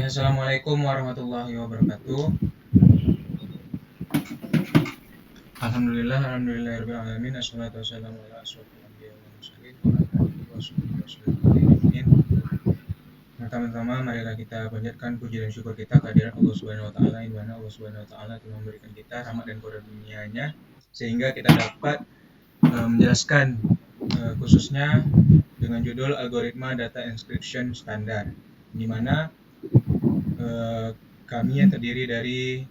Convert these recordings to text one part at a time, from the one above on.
Assalamualaikum warahmatullahi wabarakatuh. Alhamdulillahirabbil alamin. Assalatu wassalamu ala asyrofil anbiya'i wal mursalin wa ala alihi washabihi. Pertama-tama marilah kita panjatkan puji dan syukur kita kehadirat Allah Subhanahu wa taala, di mana Allah Subhanahu wa taala telah memberikan kita rahmat dan karunia-Nya sehingga kita dapat menjelaskan khususnya dengan judul algoritma data encryption standar, di mana kami yang terdiri dari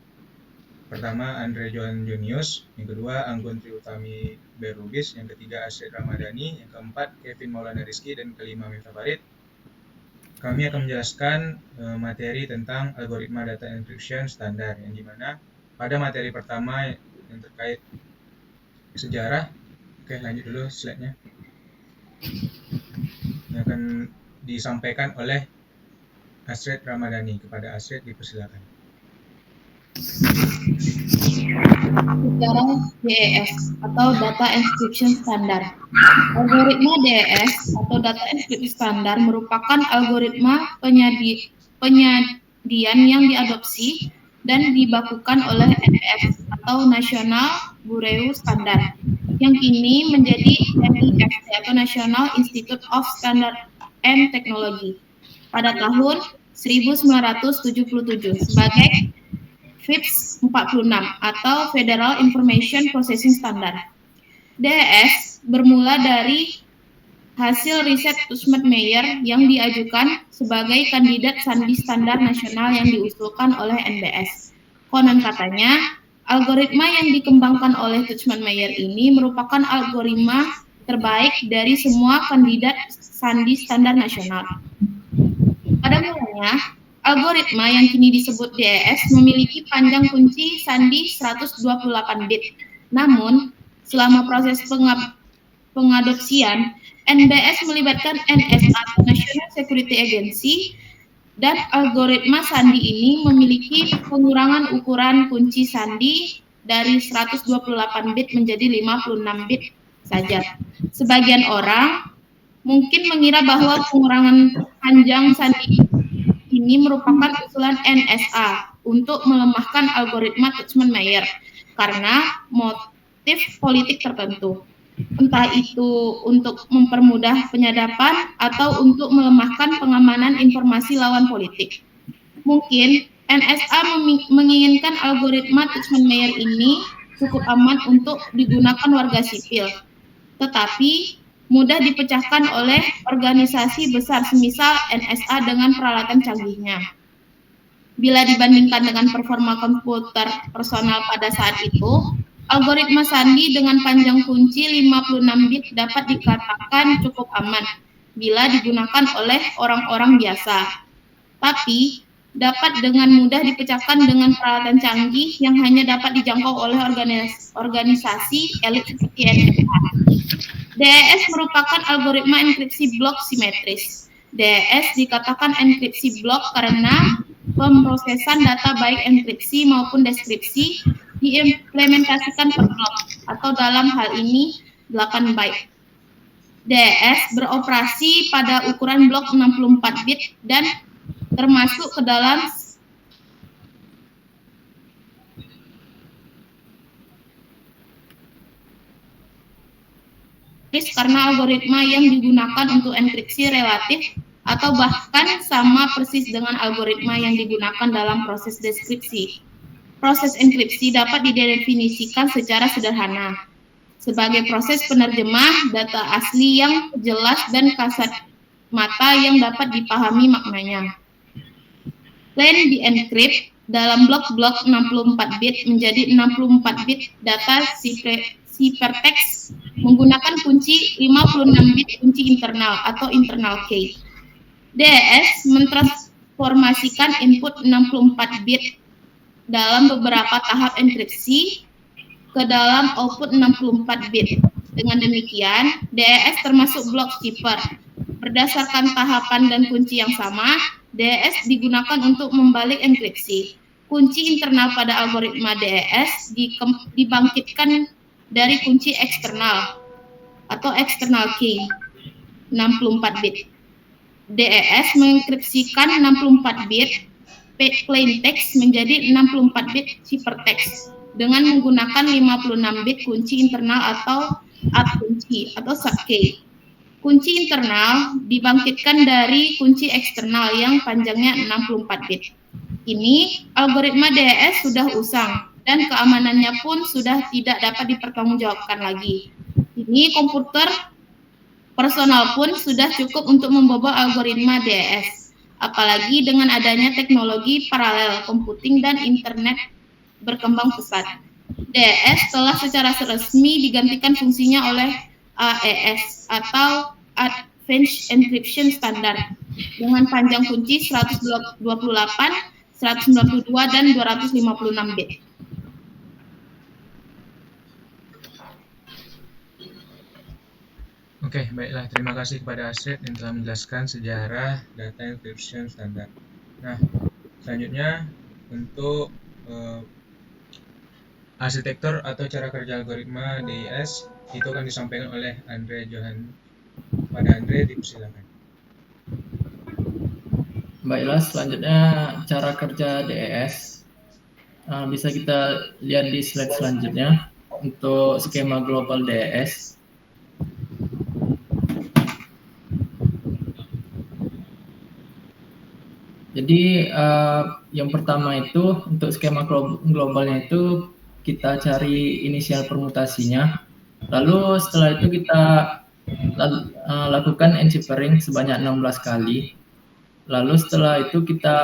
pertama Andre Johan Junius, yang kedua Anggun Triutami Berubis, yang ketiga Asyid Ramadhani, yang keempat Kevin Maulana Rizky, dan kelima Miftah Farid. Kami akan menjelaskan materi tentang algoritma data encryption standar, yang dimana pada materi pertama yang terkait sejarah. Oke, lanjut dulu slide-nya. Yang akan disampaikan oleh Asyid Ramadhani. Kepada Asyid dipersilakan. Sejarah DES atau Data Encryption Standard. Algoritma DES atau Data Encryption Standard merupakan algoritma penyedian yang diadopsi dan dibakukan oleh NBS atau National Bureau Standard, yang kini menjadi NIST atau National Institute of Standard and Technology pada tahun 1977 sebagai FIPS 46 atau Federal Information Processing Standard. DES bermula dari hasil riset Tushman-Meyer yang diajukan sebagai kandidat sandi standar nasional yang diusulkan oleh NBS. Konon katanya, algoritma yang dikembangkan oleh Tushman-Meyer ini merupakan algoritma terbaik dari semua kandidat sandi standar nasional. Pada mulanya, algoritma yang kini disebut DES memiliki panjang kunci sandi 128 bit. Namun, selama proses pengadopsian, NBS melibatkan NSA, National Security Agency, dan algoritma sandi ini memiliki pengurangan ukuran kunci sandi dari 128 bit menjadi 56 bit saja. Sebagian orang mungkin mengira bahwa pengurangan panjang sandi ini merupakan usulan NSA untuk melemahkan algoritma Tushman-Meyer karena motif politik tertentu. Entah itu untuk mempermudah penyadapan atau untuk melemahkan pengamanan informasi lawan politik. Mungkin NSA menginginkan algoritma Tushman-Meyer ini cukup aman untuk digunakan warga sipil, tetapi mudah dipecahkan oleh organisasi besar semisal NSA dengan peralatan canggihnya. Bila dibandingkan dengan performa komputer personal pada saat itu, algoritma sandi dengan panjang kunci 56 bit dapat dikatakan cukup aman bila digunakan oleh orang-orang biasa. Tapi dapat dengan mudah dipecahkan dengan peralatan canggih yang hanya dapat dijangkau oleh organisasi elit seperti NSA. DES merupakan algoritma enkripsi blok simetris. DES dikatakan enkripsi blok karena pemrosesan data baik enkripsi maupun deskripsi diimplementasikan per blok atau dalam hal ini 8 byte. DES beroperasi pada ukuran blok 64 bit dan termasuk ke dalam karena algoritma yang digunakan untuk enkripsi relatif atau bahkan sama persis dengan algoritma yang digunakan dalam proses deskripsi. Proses enkripsi dapat didefinisikan secara sederhana sebagai proses penerjemah data asli yang jelas dan kasat mata yang dapat dipahami maknanya. Plain dienkrip dalam blok-blok 64 bit menjadi 64 bit data ciphertext menggunakan kunci 56 bit kunci internal atau internal key. DES mentransformasikan input 64 bit dalam beberapa tahap enkripsi ke dalam output 64 bit. Dengan demikian, DES termasuk blok cipher. Berdasarkan tahapan dan kunci yang sama, DES digunakan untuk membalik enkripsi. Kunci internal pada algoritma DES dibangkitkan dari kunci eksternal atau external key 64 bit. DES mengenkripsikan 64 bit plain text menjadi 64 bit ciphertext dengan menggunakan 56 bit kunci internal atau kunci atau subkey. Kunci internal dibangkitkan dari kunci eksternal yang panjangnya 64 bit. Kini algoritma DES sudah usang dan keamanannya pun sudah tidak dapat dipertanggungjawabkan lagi. Kini komputer personal pun sudah cukup untuk membobol algoritma DES. Apalagi dengan adanya teknologi paralel computing dan internet berkembang pesat. DES telah secara resmi digantikan fungsinya oleh AES atau Advanced Encryption Standard dengan panjang kunci 128, 192, dan 256 bit. Oke, baiklah. Terima kasih kepada Astrid yang telah menjelaskan sejarah data encryption standar. Nah, selanjutnya untuk arsitektur atau cara kerja algoritma DES itu akan disampaikan oleh Andre Johan. Pada Andre, dipersilakan. Baiklah, selanjutnya cara kerja DES bisa kita lihat di slide selanjutnya untuk skema global DES. Jadi yang pertama itu untuk skema globalnya itu kita cari inisial permutasinya, lalu setelah itu kita lakukan enchiffering sebanyak 16 kali, lalu setelah itu kita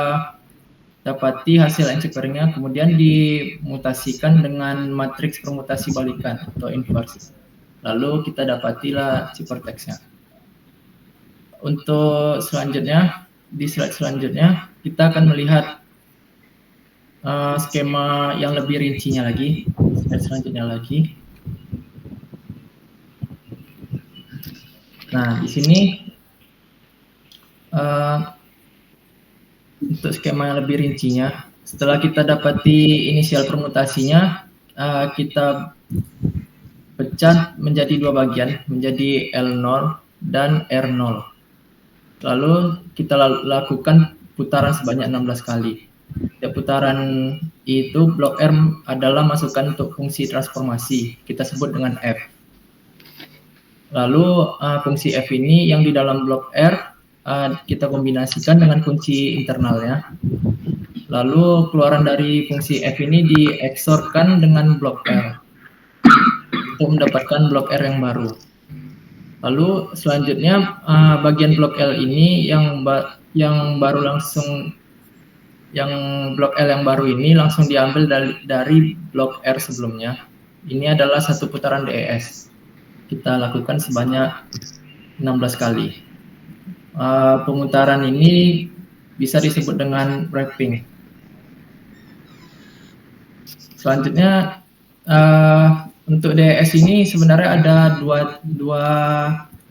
dapati hasil enchifferingnya, kemudian dimutasikan dengan matriks permutasi balikan atau inverse, lalu kita dapatilah ciphertextnya. Untuk selanjutnya, di slide selanjutnya kita akan melihat skema yang lebih rincinya lagi. Slide selanjutnya lagi. Nah, di sini untuk skema yang lebih rincinya, setelah kita dapati inisial permutasinya, kita pecah menjadi dua bagian, menjadi L0 dan R0. Lalu kita lakukan putaran sebanyak 16 kali. Setiap putaran itu blok R adalah masukan untuk fungsi transformasi, kita sebut dengan F. Lalu fungsi F ini yang di dalam blok R kita kombinasikan dengan kunci internalnya. Lalu keluaran dari fungsi F ini dieksorkan dengan blok R untuk mendapatkan blok R yang baru. Lalu selanjutnya bagian blok L ini yang baru langsung, yang blok L yang baru ini langsung diambil dari blok R sebelumnya. Ini adalah satu putaran DES. Kita lakukan sebanyak 16 kali. Pemutaran ini bisa disebut dengan wrapping. Selanjutnya untuk DES ini sebenarnya ada dua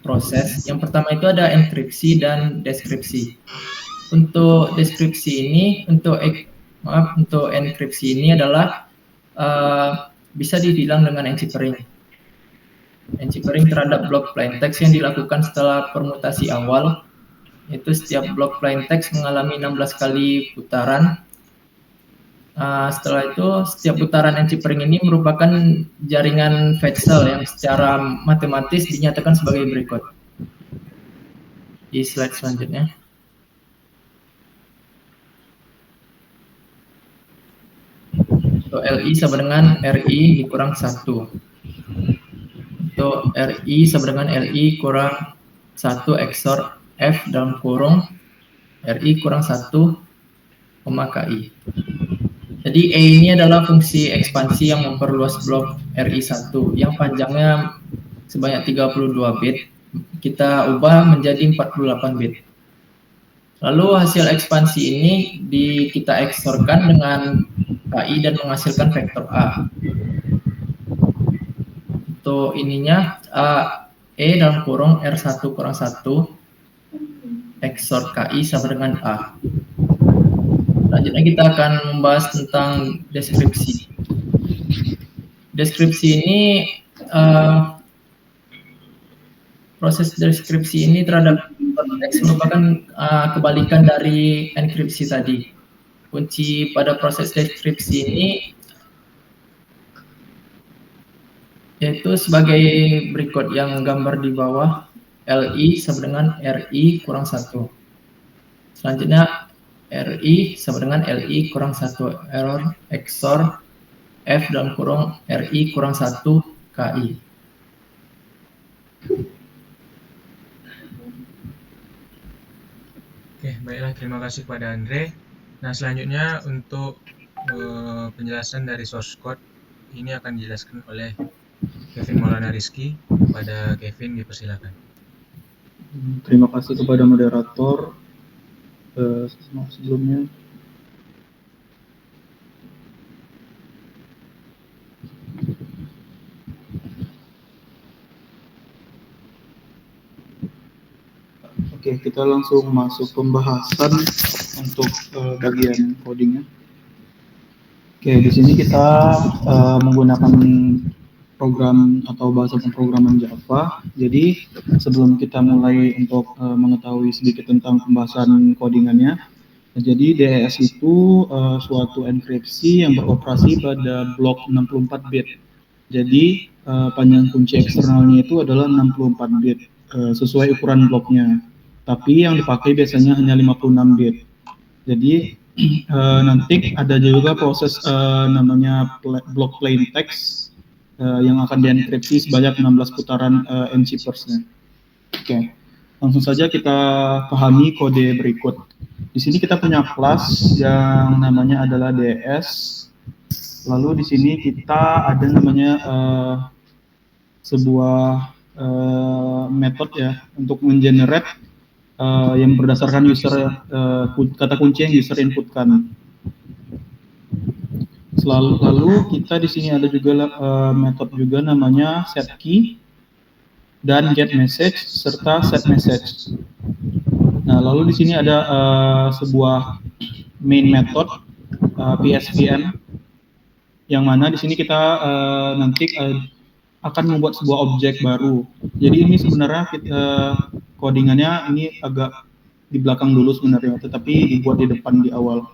proses. Yang pertama itu ada enkripsi dan deskripsi. Untuk deskripsi ini, untuk enkripsi ini adalah bisa dibilang dengan enchiffering. Enchiffering terhadap blok plaintext yang dilakukan setelah permutasi awal. Itu setiap blok plaintext mengalami 16 kali putaran. Setelah itu, setiap putaran enchiffering ini merupakan jaringan Fetzel yang secara matematis dinyatakan sebagai berikut. Di slide selanjutnya. Untuk LI sama dengan RI dikurang 1. Untuk RI sama dengan LI kurang 1 XOR F dalam kurung RI kurang 1, KI. Jadi E ini adalah fungsi ekspansi yang memperluas blok RI1 yang panjangnya sebanyak 32 bit. Kita ubah menjadi 48 bit. Lalu hasil ekspansi ini kita eksorkan dengan KI dan menghasilkan vektor A. Untuk ininya E dalam kurung R1 kurang 1 XOR KI sama dengan A. Selanjutnya kita akan membahas tentang deskripsi. Deskripsi ini, proses deskripsi ini terhadap teks merupakan kebalikan dari enkripsi tadi. kunci pada proses deskripsi ini yaitu sebagai berikut, yang gambar di bawah, LI sama dengan RI kurang 1. Selanjutnya RI sama dengan LI kurang 1, error XOR F dalam kurung RI kurang 1 KI. Oke, baiklah, terima kasih kepada Andre. Nah, selanjutnya untuk penjelasan dari source code ini akan dijelaskan oleh Kevin Maulana Rizky. Kepada Kevin, dipersilakan. Terima kasih kepada moderator. Sebelumnya Oke, kita langsung masuk pembahasan untuk bagian codingnya. Oke, di sini kita menggunakan program atau bahasa pemrograman Java. Jadi sebelum kita mulai untuk mengetahui sedikit tentang pembahasan codingannya, jadi DES itu suatu enkripsi yang beroperasi pada blok 64 bit. Jadi panjang kunci eksternalnya itu adalah 64 bit sesuai ukuran bloknya. Tapi yang dipakai biasanya hanya 56 bit. Jadi nanti ada juga proses namanya block plain text yang akan dienkripsi sebanyak 16 putaran n-zippers-nya. Oke, langsung saja kita pahami kode berikut. Di sini kita punya kelas yang namanya adalah DES. Lalu di sini kita ada namanya sebuah metode ya untuk mengenerate yang berdasarkan user kata kunci yang user inputkan. Lalu kita di sini ada juga metode juga namanya setKey dan getMessage serta setMessage. Nah, lalu di sini ada sebuah main method PSVN yang mana di sini kita nanti akan membuat sebuah objek baru. Jadi ini sebenarnya codingannya ini agak di belakang dulu sebenarnya, tetapi dibuat di depan di awal.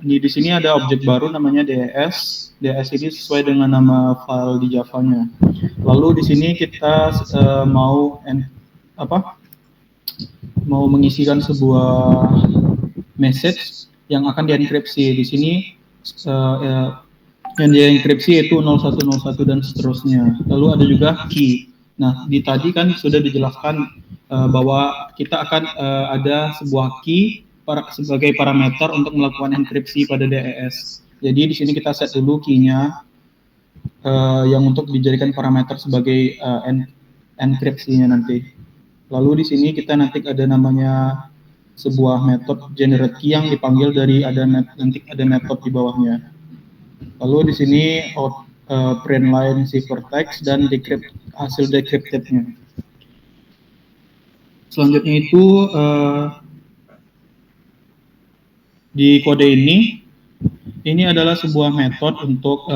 Di sini ada objek baru namanya DES. DES ini sesuai dengan nama file di Java-nya. Lalu di sini kita mau mengisikan sebuah message yang akan dienkripsi. Di sini yang dienkripsi itu 0101 dan seterusnya. Lalu ada juga key. Nah, tadi kan sudah dijelaskan bahwa kita akan ada sebuah key sebagai parameter untuk melakukan enkripsi pada DES. Jadi di sini kita set dulu key-nya yang untuk dijadikan parameter sebagai enkripsinya nanti. Lalu di sini kita nanti ada namanya sebuah metode generate key yang dipanggil dari nanti ada metode di bawahnya. Lalu di sini print line ciphertext dan hasil decrypted-nya. Selanjutnya itu di kode ini adalah sebuah metode untuk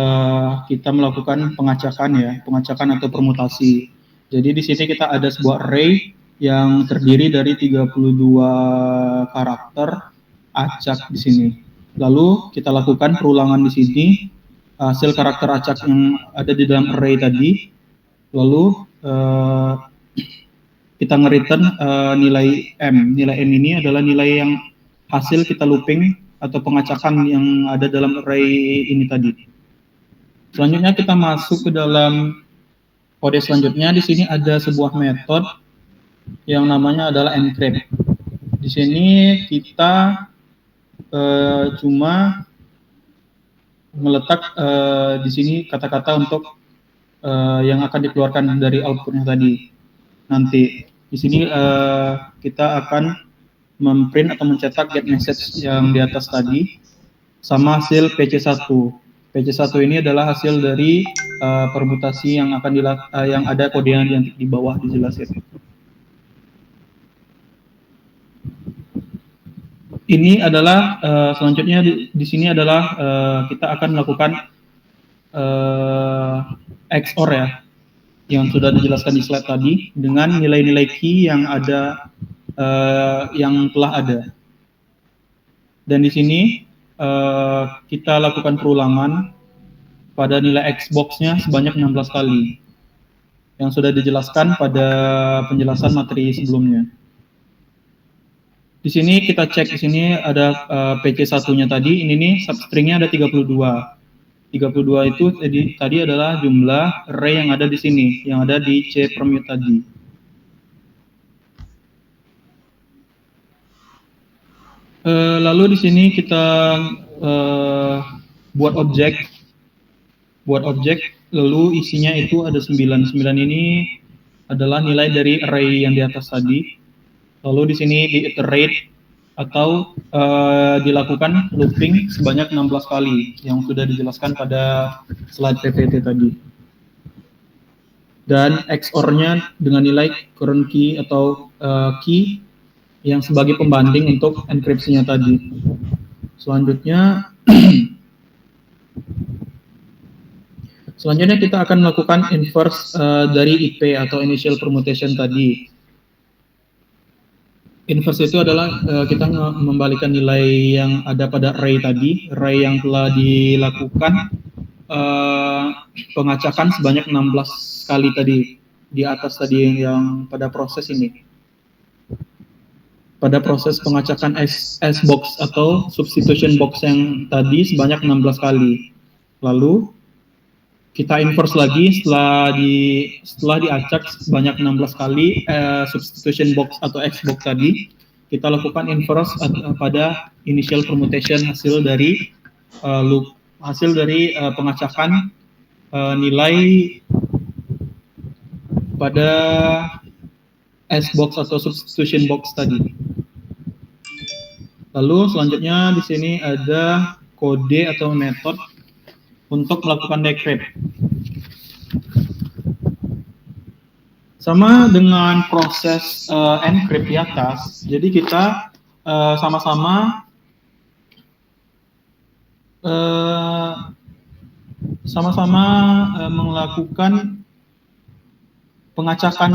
kita melakukan pengacakan atau permutasi. Jadi di sini kita ada sebuah array yang terdiri dari 32 karakter acak di sini. Lalu kita lakukan perulangan di sini hasil karakter acak yang ada di dalam array tadi. Lalu kita nge-return nilai M. Nilai M ini adalah nilai yang hasil kita looping atau pengacakan yang ada dalam array ini tadi. Selanjutnya kita masuk ke dalam kode selanjutnya. Di sini ada sebuah metode yang namanya adalah encrypt. Di sini kita cuma meletak di sini kata-kata untuk yang akan dikeluarkan dari outputnya tadi. Nanti di sini kita akan memprint atau mencetak get message yang di atas tadi sama hasil PC1. PC1 ini adalah hasil dari permutasi yang akan yang ada kodean yang di bawah dijelasin. Ini adalah selanjutnya di sini adalah kita akan melakukan XOR ya, yang sudah dijelaskan di slide tadi dengan nilai-nilai key yang ada yang telah ada. Dan di sini kita lakukan perulangan pada nilai Xbox-nya sebanyak 16 kali, yang sudah dijelaskan pada penjelasan materi sebelumnya. Di sini kita cek, di sini ada PC1-nya tadi, ini nih substringnya ada 32. 32 itu tadi adalah jumlah array yang ada di sini, yang ada di C permute tadi. Lalu di sini kita buat objek, lalu isinya itu ada 9. 9 ini adalah nilai dari array yang di atas tadi. Lalu di sini diiterate atau dilakukan looping sebanyak 16 kali yang sudah dijelaskan pada slide PPT tadi. Dan XOR-nya dengan nilai current key atau key yang sebagai pembanding untuk enkripsinya tadi. Selanjutnya kita akan melakukan inverse dari IP atau initial permutation tadi. Inverse itu adalah kita membalikan nilai yang ada pada array tadi, array yang telah dilakukan pengacakan sebanyak 16 kali tadi di atas tadi yang pada proses ini. Pada proses pengacakan S-box atau substitution box yang tadi sebanyak 16 kali. Lalu kita inverse lagi setelah diacak sebanyak 16 kali substitution box atau X-box tadi, kita lakukan inverse pada initial permutation hasil dari pengacakan nilai pada S-box atau substitution box tadi. Lalu selanjutnya di sini ada kode atau metode untuk melakukan decrypt. Sama dengan proses encrypt di atas, jadi kita sama-sama melakukan pengacakan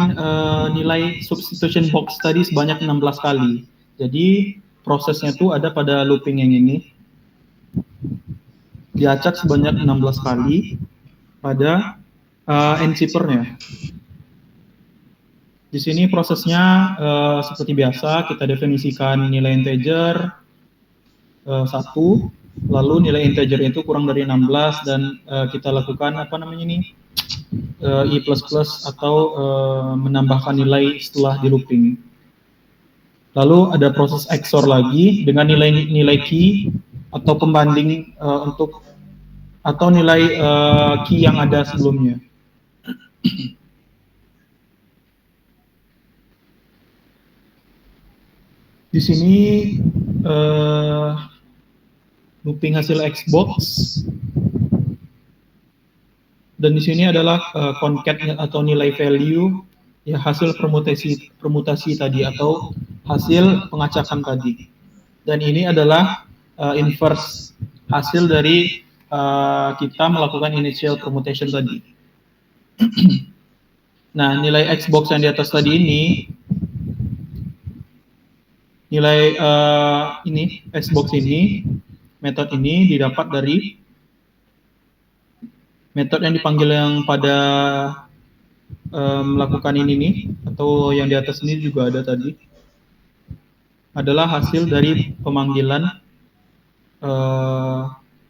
nilai substitution box tadi sebanyak 16 kali. Jadi prosesnya itu ada pada looping yang ini. Diacak sebanyak 16 kali pada encipher-nya. Di sini prosesnya seperti biasa, kita definisikan nilai integer 1, lalu nilai integer itu kurang dari 16 dan kita lakukan i++ atau menambahkan nilai setelah di looping. Lalu ada proses XOR lagi dengan nilai key atau pembanding atau nilai key yang ada sebelumnya. Di sini looping hasil Xbox, dan di sini adalah concat atau nilai value ya hasil permutasi tadi atau hasil pengacakan tadi. Dan ini adalah inverse hasil dari kita melakukan initial permutation tadi. Nah, nilai Xbox yang di atas tadi ini, nilai Xbox ini, metode ini didapat dari metode yang dipanggil yang pada melakukan ini nih, atau yang di atas ini juga ada tadi, adalah hasil dari pemanggilan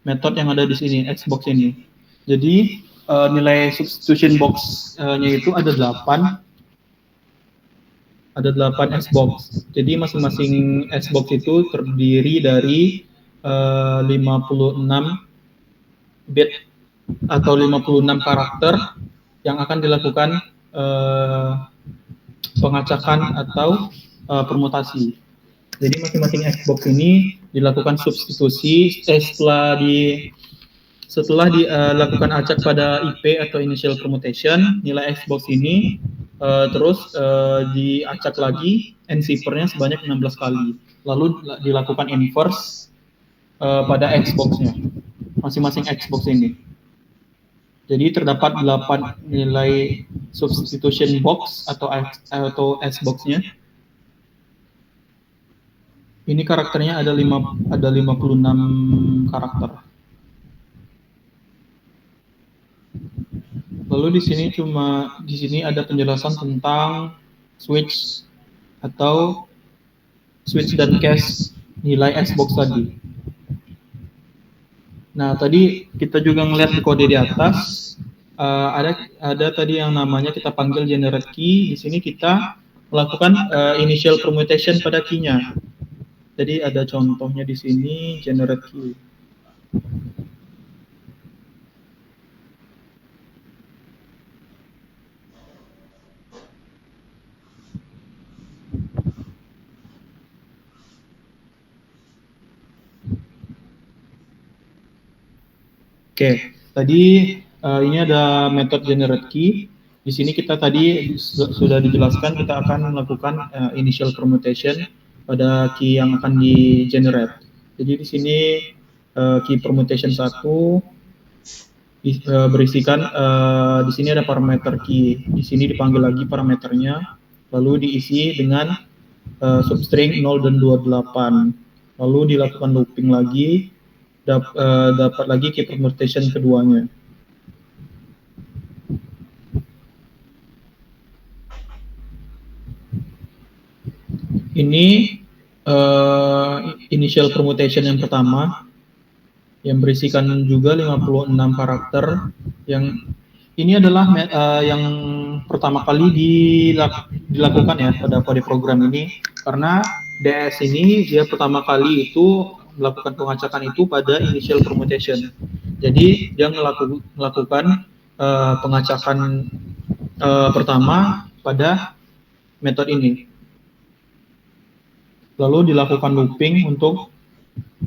metode yang ada di sini, Xbox ini. Jadi nilai substitution box-nya itu ada 8 Xbox. Jadi masing-masing Xbox itu terdiri dari 56 bit atau 56 karakter yang akan dilakukan pengacakan atau permutasi. Jadi masing-masing Xbox ini dilakukan substitusi setelah dilakukan acak pada IP atau initial permutation, nilai Xbox ini terus diacak lagi encipher-nya sebanyak 16 kali. Lalu dilakukan inverse pada Xbox-nya, masing-masing Xbox ini. Jadi terdapat 8 nilai substitution box atau Xbox-nya Ini karakternya ada 56 karakter. Lalu di sini ada penjelasan tentang switch atau switch dan cache nilai Xbox tadi. Nah, tadi kita juga ngelihat di kode di atas ada tadi yang namanya kita panggil generate key. Di sini kita melakukan initial permutation pada key-nya. Jadi ada contohnya di sini generate key. Oke, tadi ini ada method generate key. Di sini kita tadi sudah dijelaskan kita akan melakukan initial permutation pada key yang akan di generate. Jadi di sini key permutation 1 berisikan di sini ada parameter key. Di sini dipanggil lagi parameternya, lalu diisi dengan substring 0 dan 28. Lalu dilakukan looping lagi. Dapat lagi key permutation keduanya. Ini initial permutation yang pertama yang berisikan juga 56 karakter. Yang ini adalah yang pertama kali dilakukan ya pada kode program ini, karena DS ini dia pertama kali itu melakukan pengacakan itu pada initial permutation. Jadi dia melakukan pengacakan pertama pada metode ini. Lalu dilakukan looping untuk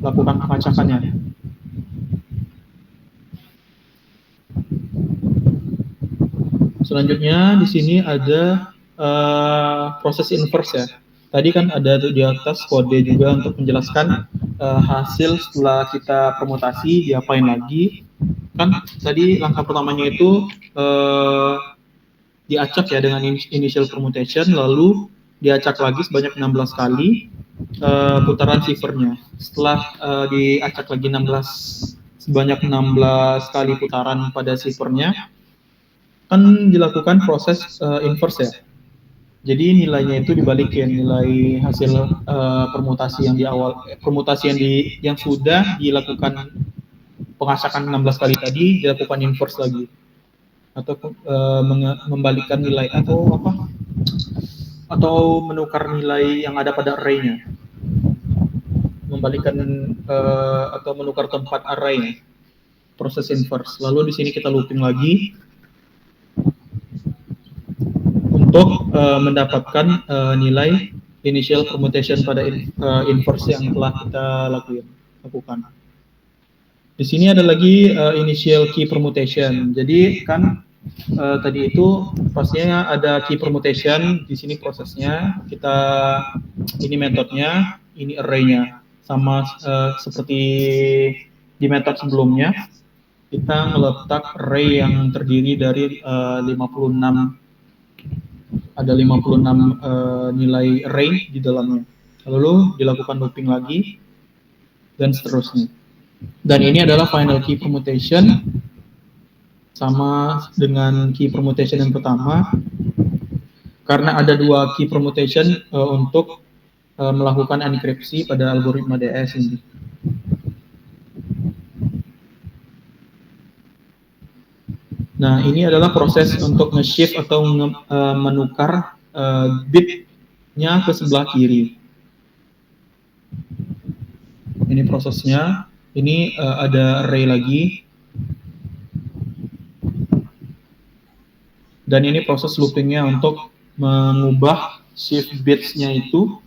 lakukan pengacakannya. Selanjutnya di sini ada proses inverse ya. Tadi kan ada di atas kode juga untuk menjelaskan hasil setelah kita permutasi diapain lagi. Kan tadi langkah pertamanya itu diacak ya dengan initial permutation, lalu diacak lagi sebanyak 16 kali putaran ciphernya. Setelah diacak lagi sebanyak 16 kali putaran pada ciphernya, kan dilakukan proses inverse ya. Jadi nilainya itu dibalikin, nilai hasil permutasi yang di awal, permutasi yang sudah dilakukan pengacakan 16 kali tadi dilakukan inverse lagi, atau membalikkan nilai atau menukar nilai yang ada pada array-nya, membalikkan atau menukar tempat array-nya, proses inverse. Lalu di sini kita looping lagi untuk mendapatkan nilai initial permutation pada inverse yang telah kita lakukan. Di sini ada lagi initial key permutation. Jadi kan tadi itu pastinya ada key permutation. Di sini prosesnya ini metodenya, ini array-nya, sama seperti di metode sebelumnya. Kita meletak array yang terdiri dari 56. Ada 56 nilai array di dalamnya. Lalu dilakukan looping lagi dan seterusnya. Dan ini adalah final key permutation sama dengan key permutation yang pertama, karena ada dua key permutation untuk melakukan enkripsi pada algoritma DS ini. Nah, ini adalah proses untuk nge-shift atau menukar bitnya ke sebelah kiri. Ini prosesnya. Ini ada array lagi. Dan ini proses loopingnya untuk mengubah shift bits-nya itu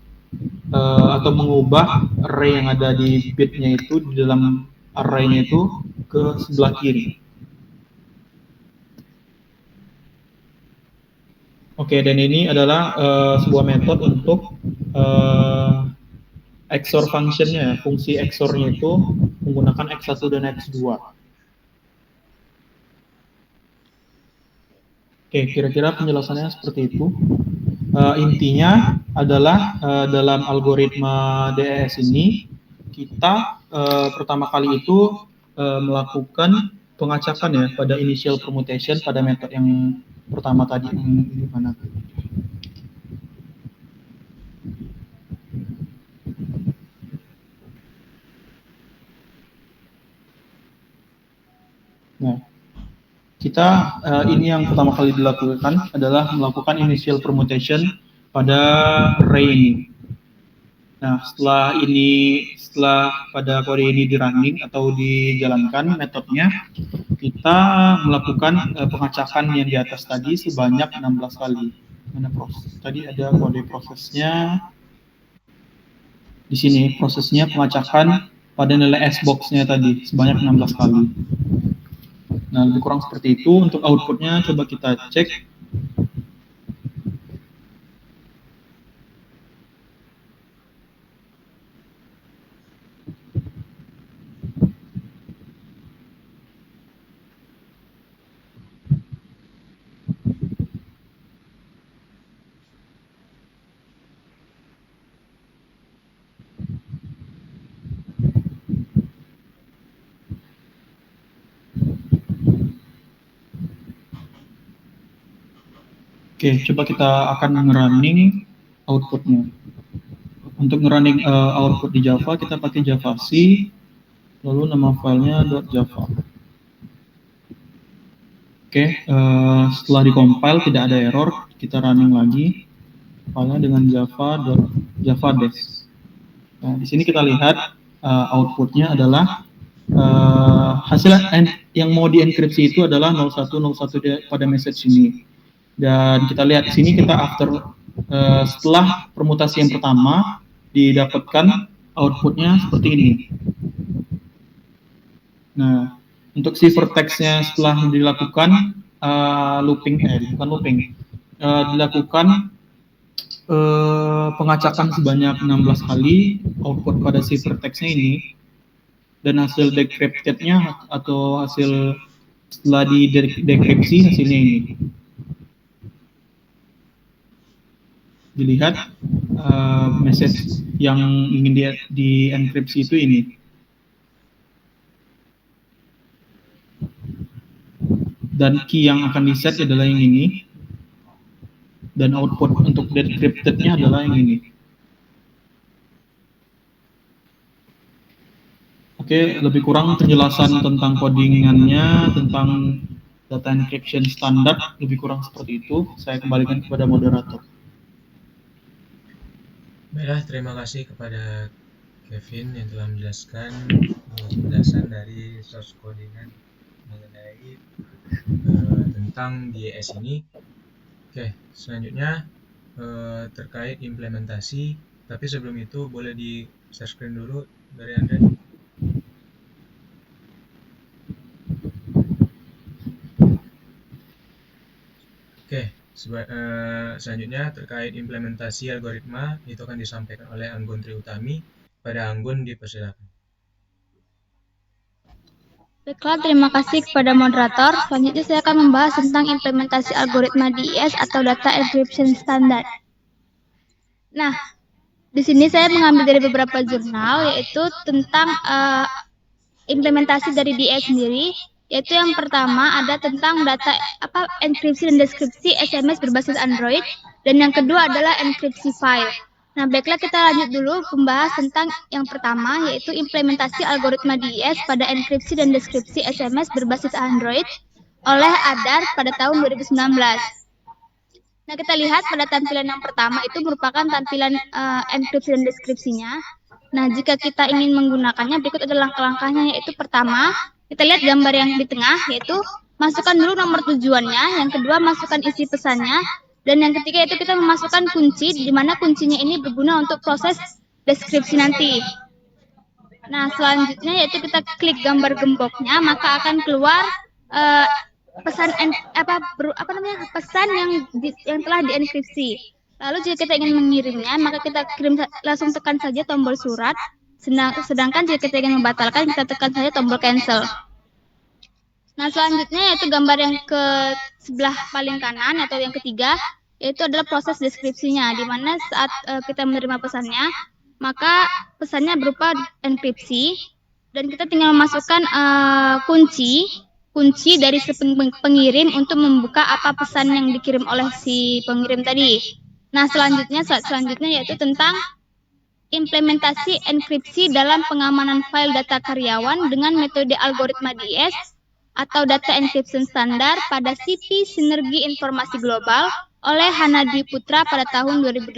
atau mengubah array yang ada di bit-nya itu di dalam array-nya itu ke sebelah kiri. Oke, dan ini adalah sebuah metode untuk XOR function-nya, fungsi XOR-nya itu menggunakan X1 dan X2. Oke, kira-kira penjelasannya seperti itu. intinya adalah dalam algoritma DES ini kita pertama kali itu melakukan pengacakan ya pada initial permutation pada metode yang pertama tadi ini mana? Nah, kita ini yang pertama kali dilakukan adalah melakukan initial permutation pada array ini. Nah, setelah pada kode ini di running atau dijalankan metodenya, kita melakukan pengacakan yang di atas tadi sebanyak 16 kali. Mana proses? Tadi ada kode prosesnya. Di sini prosesnya pengacakan pada nilai S-box-nya tadi sebanyak 16 kali. Nah, lebih kurang seperti itu. Untuk outputnya coba kita cek. Oke, coba kita akan nge-running outputnya. Untuk nge-running output di Java, kita pakai Javac, lalu nama filenya .java. Oke, setelah dikompil tidak ada error, kita running lagi filenya dengan java.java-dash. Nah, di sini kita lihat outputnya adalah hasil yang mau dienkripsi itu adalah 0101 pada message ini. Dan kita lihat di sini kita setelah permutasi yang pertama didapatkan outputnya seperti ini. Nah, untuk ciphertextnya setelah dilakukan dilakukan pengacakan sebanyak 16 kali output pada ciphertextnya ini, dan hasil decryptednya atau hasil setelah didekripsi hasilnya ini. Dilihat message yang ingin dienkripsi itu ini. Dan key yang akan diset adalah yang ini. Dan output untuk decryptednya adalah yang ini. Oke, lebih kurang penjelasan tentang codingannya, tentang data encryption standar, lebih kurang seperti itu. Saya kembalikan kepada moderator. Baiklah, terima kasih kepada Kevin yang telah menjelaskan penjelasan dari source codingan mengenai tentang DES ini. Oke, selanjutnya terkait implementasi, tapi sebelum itu boleh di share screen dulu dari Andre. Oke, selanjutnya terkait implementasi algoritma itu akan disampaikan oleh Anggun Triutami. Pada Anggun, dipersilakan. Baiklah, terima kasih kepada moderator. Selanjutnya saya akan membahas tentang implementasi algoritma DES atau Data Encryption Standard. Nah, di sini saya mengambil dari beberapa jurnal, yaitu tentang implementasi dari DES sendiri. Yaitu yang pertama ada tentang data enkripsi dan deskripsi SMS berbasis Android, dan yang kedua adalah enkripsi file. Nah, baiklah kita lanjut dulu membahas tentang yang pertama, yaitu implementasi algoritma DES pada enkripsi dan deskripsi SMS berbasis Android oleh Adar pada tahun 2019. Nah, kita lihat pada tampilan yang pertama itu merupakan tampilan enkripsi dan deskripsinya. Nah, jika kita ingin menggunakannya, berikut adalah langkah-langkahnya, yaitu pertama, kita lihat gambar yang di tengah, yaitu masukkan dulu nomor tujuannya, yang kedua masukkan isi pesannya, dan yang ketiga itu kita memasukkan kunci, di mana kuncinya ini berguna untuk proses deskripsi nanti. Nah, selanjutnya yaitu kita klik gambar gemboknya, maka akan keluar pesan pesan yang telah dienkripsi. Lalu jika kita ingin mengirimnya, maka kita langsung tekan saja tombol surat. Sedangkan jika kita ingin membatalkan, kita tekan saja tombol cancel. Nah, selanjutnya yaitu gambar yang ke sebelah paling kanan atau yang ketiga, yaitu adalah proses deskripsinya, di mana saat kita menerima pesannya, maka pesannya berupa enkripsi, dan kita tinggal memasukkan kunci dari si pengirim untuk membuka apa pesan yang dikirim oleh si pengirim tadi. Nah, slide selanjutnya yaitu tentang implementasi enkripsi dalam pengamanan file data karyawan dengan metode algoritma DIS atau Data Encryption Standar pada CP Sinergi Informasi Global oleh Hana Dwi Putra pada tahun 2018.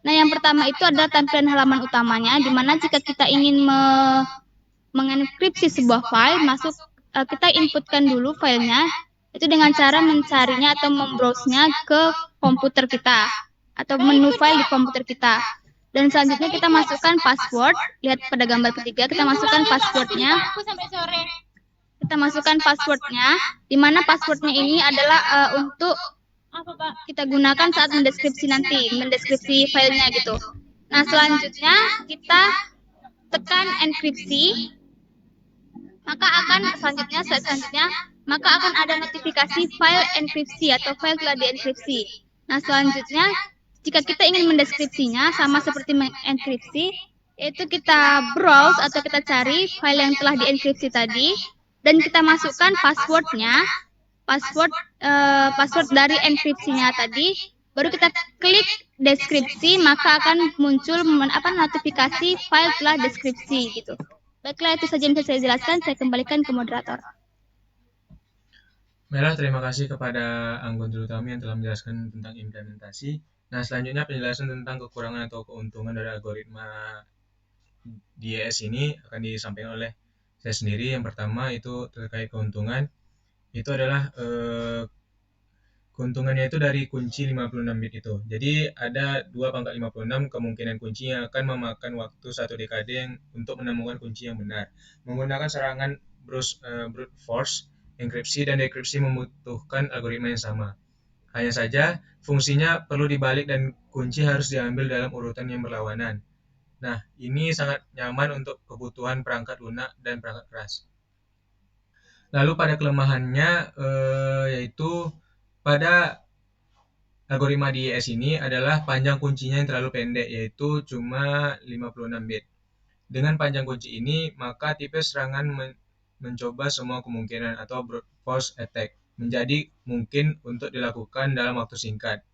Nah, yang pertama itu adalah tampilan halaman utamanya, di mana jika kita ingin mengenkripsi sebuah file, kita inputkan dulu filenya, itu dengan cara mencarinya atau membrowse-nya ke komputer kita, atau menu file di komputer kita. Dan selanjutnya kita masukkan password, lihat pada gambar ketiga, kita masukkan passwordnya. Kita masukkan passwordnya, di mana passwordnya ini adalah untuk kita gunakan saat mendeskripsi filenya gitu. Nah, selanjutnya kita tekan enkripsi, maka akan ada notifikasi file enkripsi atau file telah dienkripsi. Nah, selanjutnya jika kita ingin mendeskripsinya sama seperti mengenkripsi, yaitu kita browse atau kita cari file yang telah dienkripsi tadi, dan kita masukkan passwordnya, password dari enkripsinya tadi, baru kita klik deskripsi, maka akan muncul notifikasi file telah deskripsi gitu. Baiklah, itu saja yang bisa saya jelaskan. Saya kembalikan ke moderator. Baiklah, terima kasih kepada Anggun Terutami yang telah menjelaskan tentang implementasi. Nah, selanjutnya penjelasan tentang kekurangan atau keuntungan dari algoritma DIS ini akan disampaikan oleh saya sendiri. Yang pertama itu terkait keuntungan, itu adalah keuntungannya itu dari kunci 56 bit itu. Jadi ada 2 × 56 kemungkinan kunci yang akan memakan waktu 1 dekade untuk menemukan kunci yang benar. Menggunakan serangan brute force, enkripsi dan dekripsi membutuhkan algoritma yang sama. Hanya saja fungsinya perlu dibalik dan kunci harus diambil dalam urutan yang berlawanan. Nah, ini sangat nyaman untuk kebutuhan perangkat lunak dan perangkat keras. Lalu pada kelemahannya yaitu pada algoritma DIS ini adalah panjang kuncinya yang terlalu pendek, yaitu cuma 56 bit. Dengan panjang kunci ini, maka tipe serangan mencoba semua kemungkinan atau brute force attack menjadi mungkin untuk dilakukan dalam waktu singkat.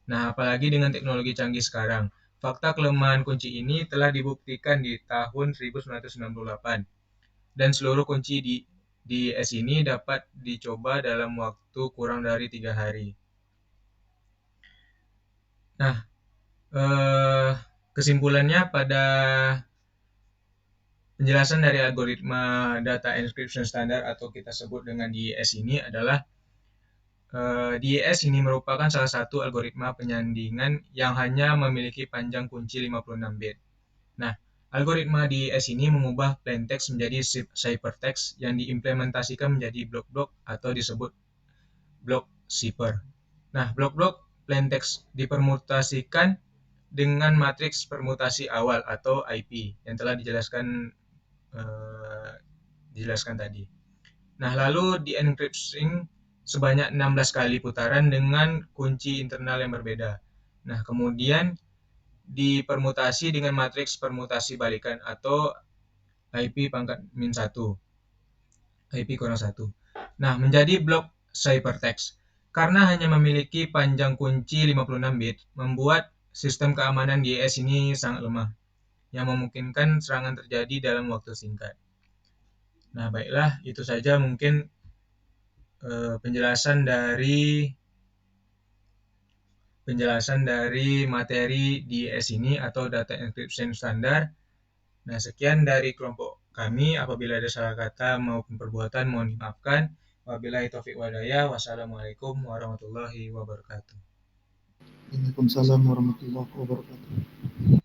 Nah, apalagi dengan teknologi canggih sekarang. Fakta kelemahan kunci ini telah dibuktikan di tahun 1998. Dan seluruh kunci di DIS ini dapat dicoba dalam waktu kurang dari 3 hari. Nah, kesimpulannya pada penjelasan dari algoritma Data Encryption Standard atau kita sebut dengan DES ini adalah DES ini merupakan salah satu algoritma penyandingan yang hanya memiliki panjang kunci 56 bit. Nah, algoritma DES ini mengubah plaintext menjadi ciphertext yang diimplementasikan menjadi blok-blok atau disebut blok cipher. Nah, blok-blok plaintext dipermutasikan dengan matriks permutasi awal atau IP yang telah dijelaskan tadi. Nah, lalu di-encrypting sebanyak 16 kali putaran dengan kunci internal yang berbeda. Nah, kemudian dipermutasi dengan matriks permutasi balikan atau IP pangkat min 1. IP kurang 1. Nah, menjadi blok ciphertext. Karena hanya memiliki panjang kunci 56 bit, membuat sistem keamanan DIS ini sangat lemah, yang memungkinkan serangan terjadi dalam waktu singkat. Nah, baiklah, itu saja mungkin penjelasan dari materi DIS ini atau Data Encryption Standard. Nah, sekian dari kelompok kami. Apabila ada salah kata maupun perbuatan, mohon dimaafkan. Wabillahi taufiq walhidayah. Wassalamualaikum warahmatullahi wabarakatuh. Waalaikumsalam warahmatullahi wabarakatuh.